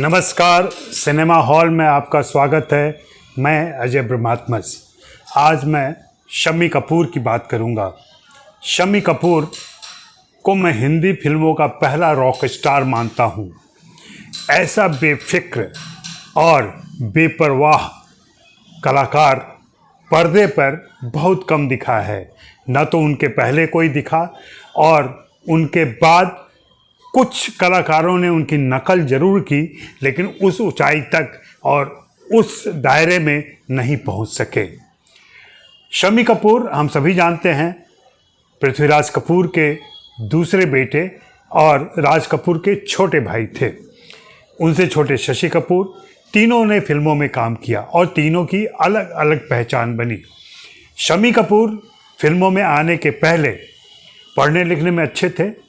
नमस्कार, cinema hall में आपका स्वागत है। मैं अजय ब्रह्मात्मस। आज मैं शम्मी कपूर की बात करूंगा। शम्मी कपूर को मैं हिंदी फिल्मों का पहला रॉक स्टार मानता हूं। ऐसा बेफिक्र और बेपरवाह कलाकार पर्दे पर बहुत कम दिखा है। न तो उनके पहले कोई दिखा और उनके बाद कुछ कलाकारों ने उनकी नकल जरूर की, लेकिन उस ऊंचाई तक और उस दायरे में नहीं पहुंच सके। शम्मी कपूर हम सभी जानते हैं, पृथ्वीराज कपूर के दूसरे बेटे और राज कपूर के छोटे भाई थे। उनसे छोटे शशि कपूर। तीनों ने फिल्मों में काम किया और तीनों की अलग अलग पहचान बनी। शम्मी कपूर फिल्मों में आने के पहले पढ़ने लिखने में अच्छे थे।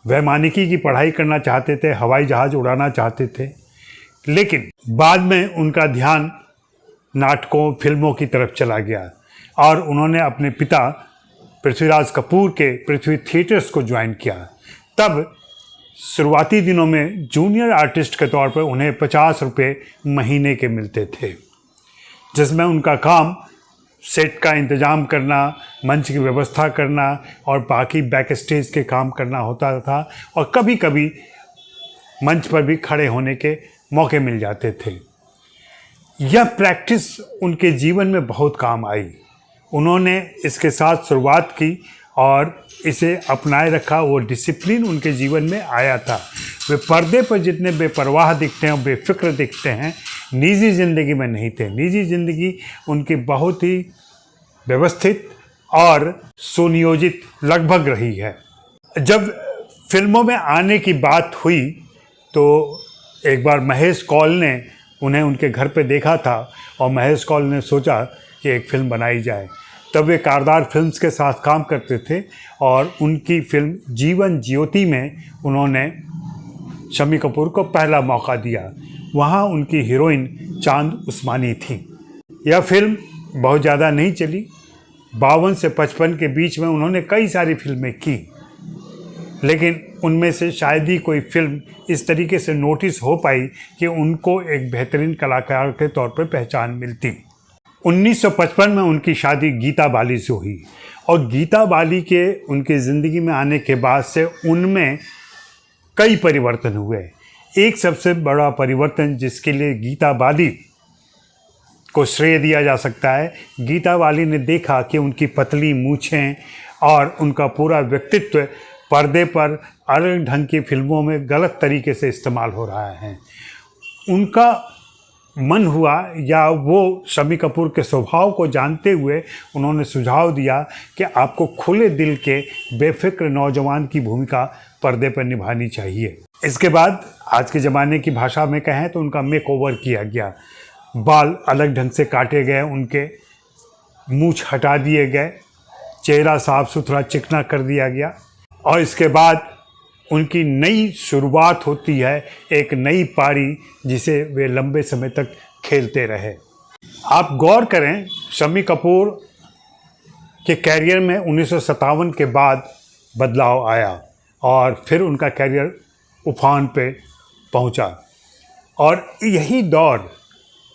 वैमानिकी की पढ़ाई करना चाहते थे, हवाई जहाज़ उड़ाना चाहते थे, लेकिन बाद में उनका ध्यान नाटकों फिल्मों की तरफ चला गया और उन्होंने अपने पिता पृथ्वीराज कपूर के पृथ्वी थिएटर्स को ज्वाइन किया। तब शुरुआती दिनों में जूनियर आर्टिस्ट के तौर पर उन्हें 50 रुपये महीने के मिलते थे, जिसमें उनका काम सेट का इंतज़ाम करना, मंच की व्यवस्था करना और बाकी बैक स्टेज के काम करना होता था। और कभी कभी मंच पर भी खड़े होने के मौके मिल जाते थे। यह प्रैक्टिस उनके जीवन में बहुत काम आई। उन्होंने इसके साथ शुरुआत की और इसे अपनाए रखा। वो डिसिप्लिन उनके जीवन में आया था। वे पर्दे पर जितने बेपरवाह दिखते हैं और बेफिक्र दिखते हैं, निजी ज़िंदगी में नहीं थे। निजी ज़िंदगी उनकी बहुत ही व्यवस्थित और सुनियोजित लगभग रही है। जब फिल्मों में आने की बात हुई तो एक बार महेश कौल ने उन्हें उनके घर पे देखा था और महेश कौल ने सोचा कि एक फ़िल्म बनाई जाए। तब वे कारदार फिल्म्स के साथ काम करते थे और उनकी फिल्म जीवन ज्योति में उन्होंने शम्मी कपूर को पहला मौका दिया। वहाँ उनकी हीरोइन चांद उस्मानी थी। यह फिल्म बहुत ज़्यादा नहीं चली। 52 से 55 के बीच में उन्होंने कई सारी फिल्में की, लेकिन उनमें से शायद ही कोई फिल्म इस तरीके से नोटिस हो पाई कि उनको एक बेहतरीन कलाकार के तौर पर पहचान मिलती। 1955 में उनकी शादी गीता बाली से हुई और गीता बाली के उनकी ज़िंदगी में आने के बाद से उनमें कई परिवर्तन हुए। एक सबसे बड़ा परिवर्तन जिसके लिए गीता बाली को श्रेय दिया जा सकता है, गीता बाली ने देखा कि उनकी पतली मूछें और उनका पूरा व्यक्तित्व पर्दे पर अलग ढंग की फिल्मों में गलत तरीके से इस्तेमाल हो रहा है। उनका मन हुआ, या वो शम्मी कपूर के स्वभाव को जानते हुए उन्होंने सुझाव दिया कि आपको खुले दिल के बेफिक्र नौजवान की भूमिका पर्दे पर निभानी चाहिए। इसके बाद आज के ज़माने की भाषा में कहें तो उनका मेक ओवर किया गया। बाल अलग ढंग से काटे गए, उनके मूंछ हटा दिए गए, चेहरा साफ सुथरा चिकना कर दिया गया और इसके बाद उनकी नई शुरुआत होती है, एक नई पारी जिसे वे लंबे समय तक खेलते रहे। आप गौर करें, शम्मी कपूर के कैरियर में 1957 के बाद बदलाव आया और फिर उनका कैरियर उफान पे पहुंचा। और यही दौर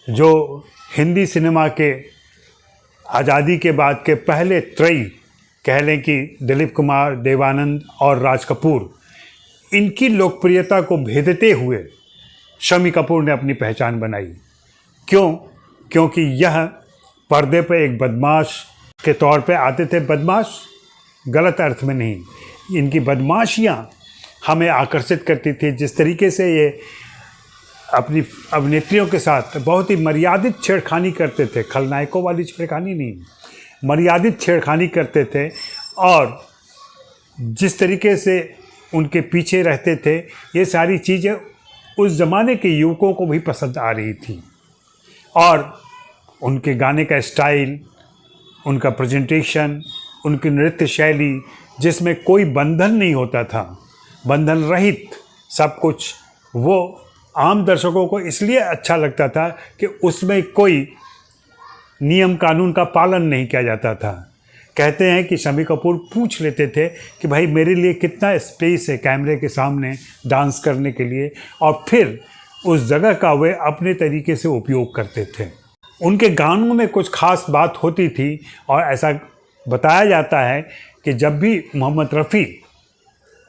जो हिंदी सिनेमा के आज़ादी के बाद के पहले त्रयी कह लें कि दिलीप कुमार, देवानंद और राज कपूर, इनकी लोकप्रियता को भेदते हुए शम्मी कपूर ने अपनी पहचान बनाई। क्यों? क्योंकि यह पर्दे पर एक बदमाश के तौर पे आते थे। बदमाश गलत अर्थ में नहीं, इनकी बदमाशियाँ हमें आकर्षित करती थी। जिस तरीके से ये अपनी अभिनेत्रियों के साथ बहुत ही मर्यादित छेड़खानी करते थे, खलनायकों वाली छेड़खानी नहीं, मर्यादित छेड़खानी करते थे और जिस तरीके से उनके पीछे रहते थे, ये सारी चीज़ें उस ज़माने के युवकों को भी पसंद आ रही थी। और उनके गाने का स्टाइल, उनका प्रेजेंटेशन, उनकी नृत्य शैली जिसमें कोई बंधन नहीं होता था, बंधन रहित सब कुछ, वो आम दर्शकों को इसलिए अच्छा लगता था कि उसमें कोई नियम कानून का पालन नहीं किया जाता था। कहते हैं कि शम्मी कपूर पूछ लेते थे कि भाई मेरे लिए कितना स्पेस है कैमरे के सामने डांस करने के लिए, और फिर उस जगह का वे अपने तरीके से उपयोग करते थे। उनके गानों में कुछ खास बात होती थी और ऐसा बताया जाता है कि जब भी मोहम्मद रफ़ी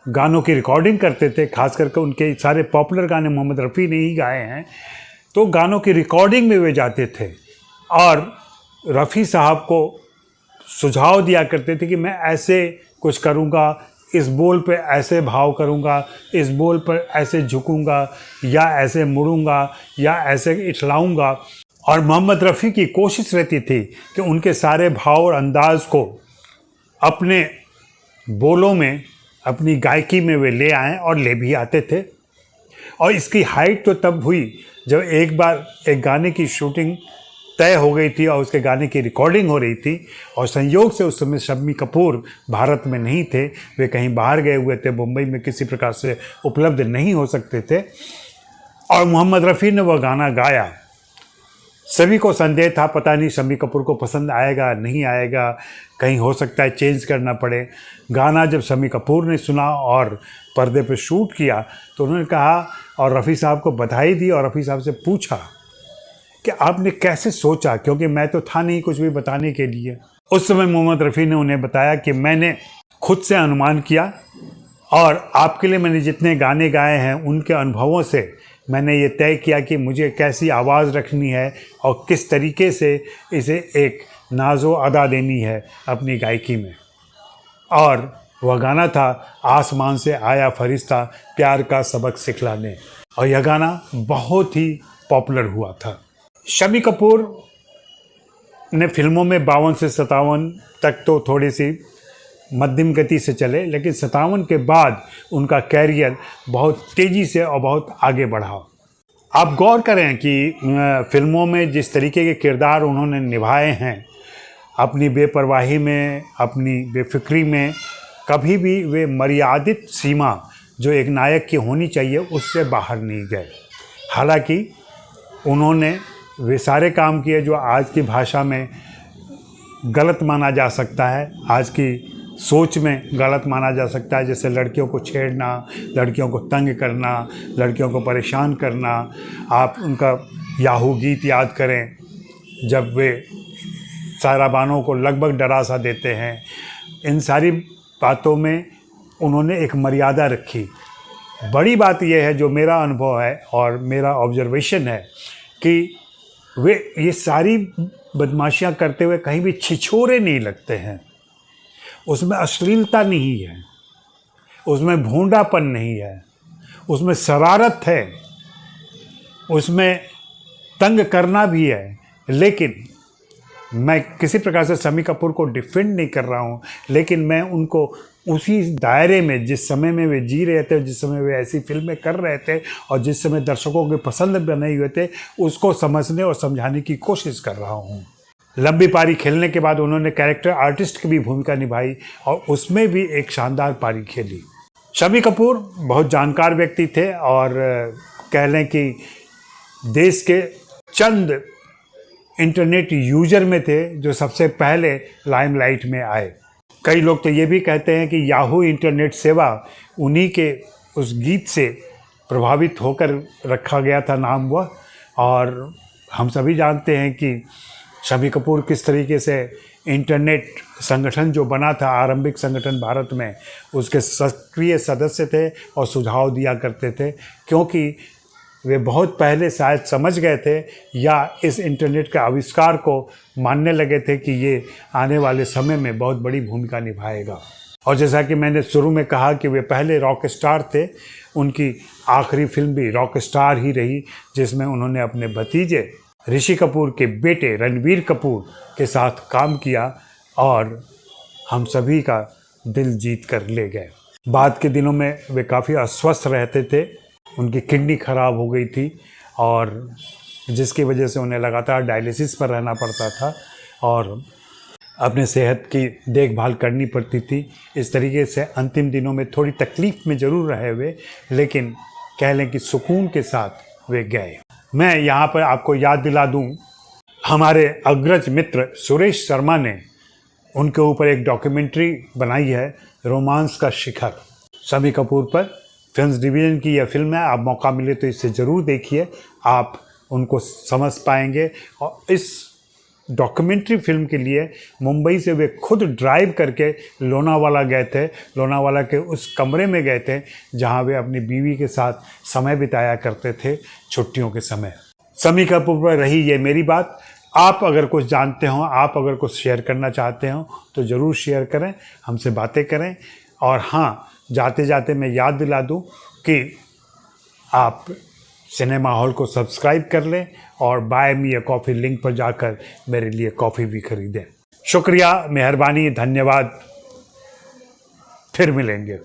गानों की रिकॉर्डिंग करते थे, खास करके उनके सारे पॉपुलर गाने मोहम्मद रफ़ी ने ही गाए हैं, तो गानों की रिकॉर्डिंग में वे जाते थे और रफ़ी साहब को सुझाव दिया करते थे कि मैं ऐसे कुछ करूँगा, इस बोल पे ऐसे भाव करूँगा, इस बोल पर ऐसे झुकूँगा या ऐसे मुड़ूँगा या ऐसे इठलाऊँगा। और मोहम्मद रफ़ी की कोशिश रहती थी कि उनके सारे भाव और अंदाज़ को अपने बोलों में, अपनी गायकी में वे ले आएँ और ले भी आते थे। और इसकी हाइट तो तब हुई जब एक बार एक गाने की शूटिंग तय हो गई थी और उसके गाने की रिकॉर्डिंग हो रही थी और संयोग से उस समय शम्मी कपूर भारत में नहीं थे, वे कहीं बाहर गए हुए थे, मुंबई में किसी प्रकार से उपलब्ध नहीं हो सकते थे और मोहम्मद रफ़ी ने वह गाना गाया। सभी को संदेह था, पता नहीं शम्मी कपूर को पसंद आएगा नहीं आएगा, कहीं हो सकता है चेंज करना पड़े। गाना जब शम्मी कपूर ने सुना और पर्दे पर शूट किया तो उन्होंने कहा और रफ़ी साहब को बधाई दी और रफ़ी साहब से पूछा कि आपने कैसे सोचा, क्योंकि मैं तो था नहीं कुछ भी बताने के लिए। उस समय मोहम्मद रफ़ी ने उन्हें बताया कि मैंने खुद से अनुमान किया और आपके लिए मैंने जितने गाने गाए हैं उनके अनुभवों से मैंने ये तय किया कि मुझे कैसी आवाज़ रखनी है और किस तरीके से इसे एक नाज़ो अदा देनी है अपनी गायकी में। और वह गाना था आसमान से आया फरिश्ता प्यार का सबक सिखलाने, और यह गाना बहुत ही पॉपुलर हुआ था। शम्मी कपूर ने फिल्मों में 52 से 57 तक तो थोड़ी सी मध्यम गति से चले, लेकिन 57 के बाद उनका कैरियर बहुत तेज़ी से और बहुत आगे बढ़ा। आप गौर करें कि फिल्मों में जिस तरीके के किरदार उन्होंने निभाए हैं, अपनी बेपरवाही में, अपनी बेफिक्री में, कभी भी वे मर्यादित सीमा जो एक नायक की होनी चाहिए उससे बाहर नहीं गए। हालांकि उन्होंने वे सारे काम किए जो आज की भाषा में गलत माना जा सकता है, आज की सोच में गलत माना जा सकता है, जैसे लड़कियों को छेड़ना, लड़कियों को तंग करना, लड़कियों को परेशान करना। आप उनका याहू गीत याद करें जब वे सारा बानों को लगभग डरा सा देते हैं। इन सारी बातों में उन्होंने एक मर्यादा रखी। बड़ी बात यह है जो मेरा अनुभव है और मेरा ऑब्जर्वेशन है कि वे ये सारी बदमाशियां करते हुए कहीं भी छिछोरे नहीं लगते हैं। उसमें अश्लीलता नहीं है, उसमें भोंडापन नहीं है, उसमें शरारत है, उसमें तंग करना भी है। लेकिन मैं किसी प्रकार से शम्मी कपूर को डिफेंड नहीं कर रहा हूँ, लेकिन मैं उनको उसी दायरे में जिस समय में वे जी रहे थे, जिस समय वे ऐसी फिल्में कर रहे थे और जिस समय दर्शकों के पसंद बने हुए थे, उसको समझने और समझाने की कोशिश कर रहा हूँ। लंबी पारी खेलने के बाद उन्होंने कैरेक्टर आर्टिस्ट की भी भूमिका निभाई और उसमें भी एक शानदार पारी खेली। शम्मी कपूर बहुत जानकार व्यक्ति थे और कह लें कि देश के चंद इंटरनेट यूजर में थे जो सबसे पहले लाइमलाइट में आए। कई लोग तो ये भी कहते हैं कि याहू इंटरनेट सेवा उन्हीं के उस गीत से प्रभावित होकर रखा गया था नाम वह। और हम सभी जानते हैं कि शम्मी कपूर किस तरीके से इंटरनेट संगठन जो बना था, आरंभिक संगठन भारत में, उसके सक्रिय सदस्य थे और सुझाव दिया करते थे, क्योंकि वे बहुत पहले शायद समझ गए थे या इस इंटरनेट के आविष्कार को मानने लगे थे कि ये आने वाले समय में बहुत बड़ी भूमिका निभाएगा। और जैसा कि मैंने शुरू में कहा कि वे पहले रॉक स्टार थे, उनकी आखिरी फिल्म भी रॉक स्टार ही रही, जिसमें उन्होंने अपने भतीजे ऋषि कपूर के बेटे रणबीर कपूर के साथ काम किया और हम सभी का दिल जीत कर ले गए। बाद के दिनों में वे काफ़ी अस्वस्थ रहते थे, उनकी किडनी खराब हो गई थी और जिसकी वजह से उन्हें लगातार डायलिसिस पर रहना पड़ता था और अपने सेहत की देखभाल करनी पड़ती थी। इस तरीके से अंतिम दिनों में थोड़ी तकलीफ़ में ज़रूर रहे वे, लेकिन कह लें कि सुकून के साथ वे गए। मैं यहाँ पर आपको याद दिला दूँ, हमारे अग्रज मित्र सुरेश शर्मा ने उनके ऊपर एक डॉक्यूमेंट्री बनाई है, रोमांस का शिखर, शम्मी कपूर पर, फिल्म्स डिवीज़न की यह फिल्म है, आप मौका मिले तो इसे ज़रूर देखिए, आप उनको समझ पाएंगे। और इस डॉक्यूमेंट्री फिल्म के लिए मुंबई से वे खुद ड्राइव करके लोनावाला गए थे, लोनावाला के उस कमरे में गए थे जहां वे अपनी बीवी के साथ समय बिताया करते थे छुट्टियों के समय। शम्मी कपूर पर रही ये मेरी बात। आप अगर कुछ जानते हो, आप अगर कुछ शेयर करना चाहते हो तो ज़रूर शेयर करें, हमसे बातें करें। और हाँ, जाते जाते मैं याद दिला दूं कि आप सिनेमा हॉल को सब्सक्राइब कर लें और buy me a coffee link पर जाकर मेरे लिए कॉफ़ी भी खरीदें। शुक्रिया, मेहरबानी, धन्यवाद। फिर मिलेंगे।